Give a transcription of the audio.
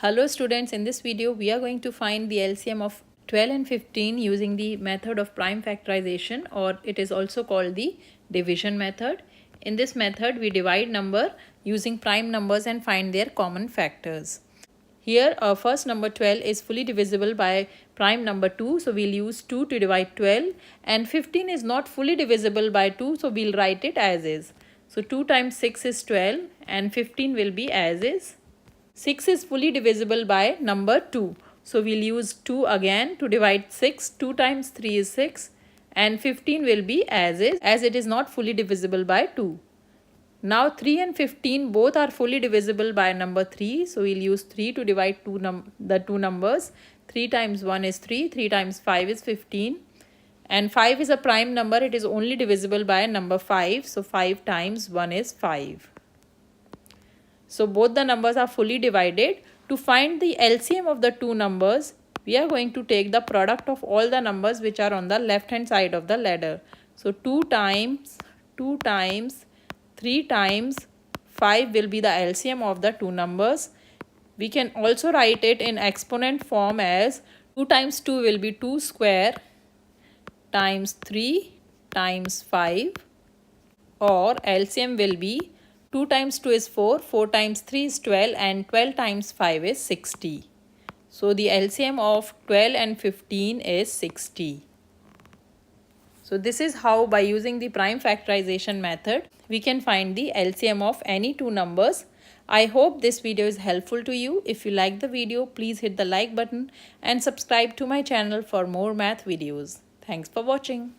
Hello students, in this video we are going to find the LCM of 12 and 15 using the method of prime factorization, or it is also called the division method. In this method we divide number using prime numbers and find their common factors. Here our first number 12 is fully divisible by prime number 2, so we'll use 2 to divide 12, and 15 is not fully divisible by 2, so we'll write it as is. So 2 times 6 is 12 and 15 will be as is. 6 is fully divisible by number 2. So we'll use 2 again to divide 6. 2 times 3 is 6 and 15 will be as is, as it is not fully divisible by 2. Now 3 and 15 both are fully divisible by number 3. So we'll use 3 to divide the two numbers. 3 times 1 is 3. 3 times 5 is 15. And 5 is a prime number. It is only divisible by number 5. So 5 times 1 is 5. So both the numbers are fully divided. To find the LCM of the two numbers, we are going to take the product of all the numbers which are on the left hand side of the ladder. So 2 times 3 times 5 will be the LCM of the two numbers. We can also write it in exponent form as 2 times 2 will be 2 square times 3 times 5, or LCM will be 2 times 2 is 4, 4 times 3 is 12 and 12 times 5 is 60. So the LCM of 12 and 15 is 60. So this is how, by using the prime factorization method, we can find the LCM of any two numbers. I hope this video is helpful to you. If you like the video, please hit the like button and subscribe to my channel for more math videos. Thanks for watching.